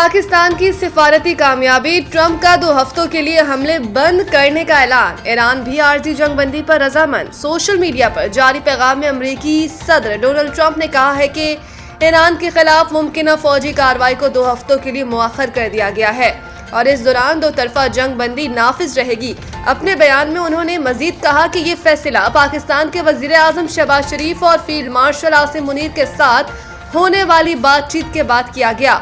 पाकिस्तान की सिफारती कामयाबी, ट्रंप का 2 हफ्तों के लिए हमले बंद करने का ऐलान, ईरान भी आर्जी जंगबंदी पर रजामंद। सोशल मीडिया पर जारी पैगाम में अमेरिकी सदर डोनाल्ड ट्रंप ने कहा है कि ईरान के खिलाफ मुमकिन फौजी कार्रवाई को 2 हफ्तों के लिए मुअख्खर कर दिया गया है और इस दौरान 2 तरफा जंगबंदी नाफिज रहेगी। अपने बयान में उन्होंने मजीद कहा कि ये फैसला पाकिस्तान के वजीर आजम शहबाज शरीफ और फील्ड मार्शल आसिम मुनीर के साथ होने वाली बातचीत के बाद किया गया,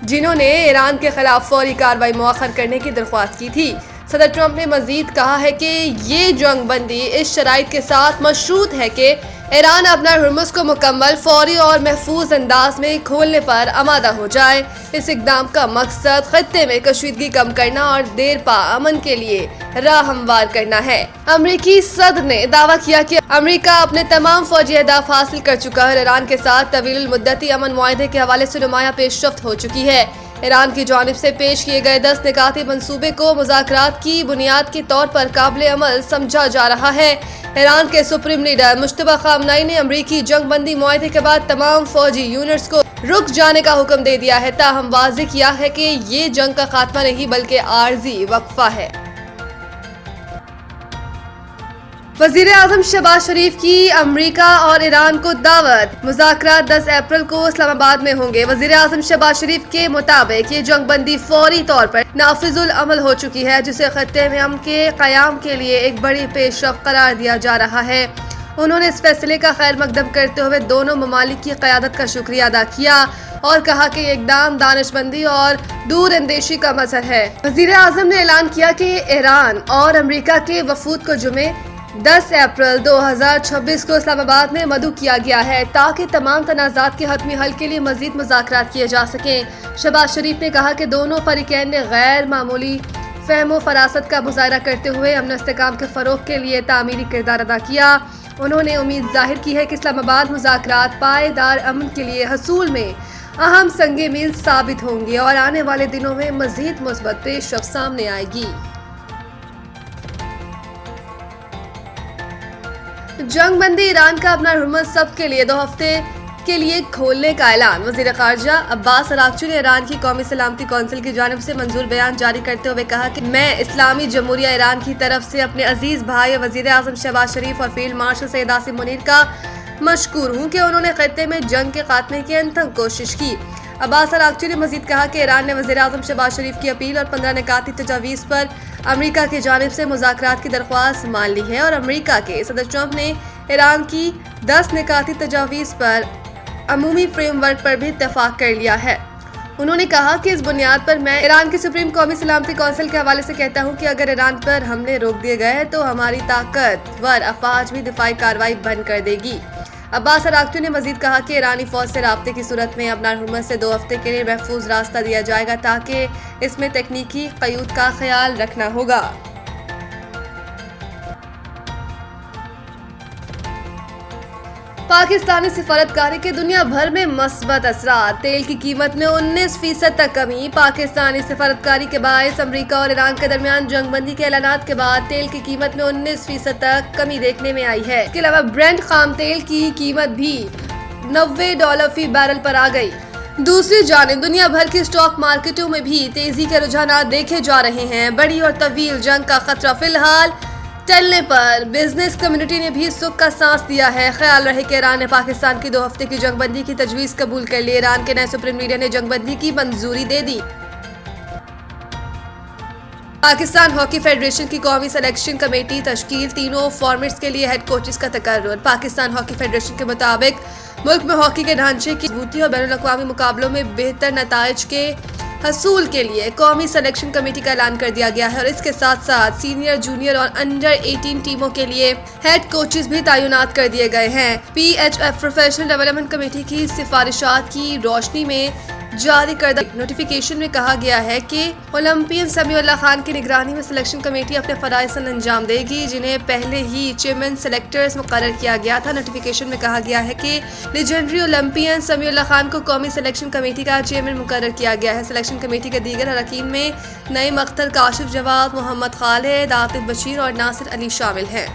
जिन्होंने ईरान के खिलाफ फौरी कार्रवाई मुअख्खर करने की दरख्वास्त की थी। सदर ट्रंप ने मजीद कहा है कि ये जंगबंदी इस शराइत के साथ मशरूत है कि ईरान अपना हुर्मुज़ को मुकम्मल, फौरी और महफूज अंदाज में खोलने पर आमादा हो जाए। इस इक़दाम का मकसद खत्ते में कशीदगी कम करना और देर पा अमन के लिए राह हमवार करना है। अमरीकी सदर ने दावा किया कि अमरीका अपने तमाम फौजी अहदाफ हासिल कर चुका है और ईरान के साथ तवील मुद्दती अमन मुआहदे के हवाले से नुमाया पेशरफ्त हो चुकी है। ईरान की जानिब से पेश किए गए 10 निकाती मंसूबे को मुज़ाकरात की बुनियाद के तौर पर काबिल अमल समझा जा रहा है। ईरान के सुप्रीम लीडर मुश्तबा खामनई ने अमरीकी जंगबंदी मुआहदे के बाद तमाम फौजी यूनिट्स को रुक जाने का हुक्म दे दिया है, ताहम वाज़ेह किया है कि ये जंग का खात्मा नहीं बल्कि आर्जी वक्फा है। वजीर आजम शहबाज शरीफ की अमरीका और ईरान को दावत, मुज़ाकरात 10 अप्रैल को इस्लामाबाद में होंगे। वजीर आजम शहबाज शरीफ के मुताबिक ये जंगबंदी फौरी तौर पर नाफिजुल अमल हो चुकी है, जिसे खत्ते में अमन के क़याम के लिए एक बड़ी पेशरफ्त करार दिया जा रहा है। उन्होंने इस फैसले का खैर मकदम करते हुए दोनों ममालिक की क़यादत का शुक्रिया अदा किया और कहा कि इक़दाम दानिशमंदी और दूर अंदेशी का मजहर है। वजीर आजम ने ऐलान किया कि ईरान और अमरीका के वफूद को जुमे 10 अप्रैल 2026 को इस्लामाबाद में मदऊ किया गया है ताकि तमाम तनाज़ात के हतमी हल के लिए मजीद मुज़ाकरात किए जा सकें। शहबाज शरीफ ने कहा कि दोनों फरीकैन ने गैर मामूली फ़हम फरासत का मुज़ाहरा करते हुए अमन इस्तेहकाम के फ़रोग़ के लिए तामीरी किरदार अदा किया। उन्होंने उम्मीद जाहिर की है कि इस्लामाबाद मुज़ाकरात पायदार अमन के लिए हसूल में अहम संगे मील साबित होंगे और आने वाले दिनों में मजीद मुस्बत पेशरफ्त सामने आएगी। जंगबंदी, ईरान का अपना हुर्मुज़ सब के लिए 2 हफ्ते के लिए खोलने का ऐलान। वज़ीर ख़ारजा अब्बास अराग़ची ने ईरान की कौमी सलामती कौंसिल की जानिब से मंजूर बयान जारी करते हुए कहा कि मैं इस्लामी जमहूरिया ईरान की तरफ से अपने अजीज़ भाई वज़ीर आज़म शहबाज शरीफ और फील्ड मार्शल सैयद आसिम मुनीर का मशकूर हूँ कि उन्होंने खत्ते में जंग के खात्मे की अनथक कोशिश की। अब्बास अराग़ची ने मजीद कहा कि ईरान ने वज़ीर आज़म शहबाज शरीफ की अपील और 15 निकाती तजावीज़ पर अमेरिका की जानिब से मुज़ाकरात की दरख्वास्त मान ली है और अमेरिका के सदर ट्रंप ने ईरान की 10 निकाती तजावीज़ पर अमूमी फ्रेमवर्क पर भी इत्तफाक कर लिया है। उन्होंने कहा कि इस बुनियाद पर मैं ईरान की सुप्रीम कौमी सलामती कौंसिल के हवाले से कहता हूँ कि अगर ईरान पर हमले रोक दिए गए तो हमारी ताकतवर अफवाज भी दिफाई कार्रवाई बंद कर देगी। अब्बास अराग़ची ने मजीद कहा कि ईरानी फौज से राब्ते की सूरत में अपना हुर्मुज़ से 2 हफ्ते के लिए महफूज रास्ता दिया जाएगा ताकि इसमें तकनीकी क़यूद का ख्याल रखना होगा। पाकिस्तानी सिफारतकारी के दुनिया भर में मस्बत असरात, तेल की कीमत में 19% तक कमी। पाकिस्तानी सिफारतकारी के बायस अमरीका और ईरान के दरमियान जंगबंदी के ऐलानात के बाद तेल की कीमत में 19% तक कमी देखने में आई है। इसके अलावा ब्रेंट खाम तेल की कीमत भी $90 फी बैरल पर आ गई। दूसरी जानिब दुनिया भर की स्टॉक मार्केटों में भी तेजी के रुझानात देखे जा रहे हैं। बड़ी और तवील जंग का खतरा फिलहाल टलने पर बिजनेस कम्युनिटी ने भी सुख का सांस दिया है। ख्याल रहे कि ईरान ने पाकिस्तान की 2 हफ्ते की जंगबंदी की तजवीज़ कबूल कर ली। ईरान के नए सुप्रीम लीडर ने जंगबंदी की मंजूरी दे दी। पाकिस्तान हॉकी फेडरेशन की कौमी सिलेक्शन कमेटी तश्कील, तीनों फॉर्मेट्स के लिए हेड कोचेस का तकर्रुर। पाकिस्तान हॉकी फेडरेशन के मुताबिक मुल्क में हॉकी के ढांचे की मजबूती और बैनुल-अक़वामी मुकाबलों में बेहतर नताइज के हसूल के लिए कौमी सिलेक्शन कमेटी का ऐलान कर दिया गया है और इसके साथ साथ सीनियर, जूनियर और अंडर 18 टीमों के लिए हेड कोचेस भी तैनात कर दिए गए हैं। PHF प्रोफेशनल डेवलपमेंट कमेटी की सिफारिशात की रोशनी में जारी करदा नोटिफिकेशन में कहा गया है कि ओलंपियन समीउल्लाह खान की निगरानी में सिलेक्शन कमेटी अपने फराइज़ अंजाम देगी, जिन्हें पहले ही चेयरमैन सेलेक्टर्स मुकर्रर किया गया था। नोटिफिकेशन में कहा गया है कि लेजेंडरी ओलंपियन समीउल्लाह खान को कौमी सिलेक्शन कमेटी का चेयरमैन मुकर्रर किया गया है। सिलेक्शन कमेटी के दीगर अरकान में नईम अख्तर, काशिफ जवाद, मोहम्मद खालिद, आतिफ बशीर और नासिर अली शामिल हैं।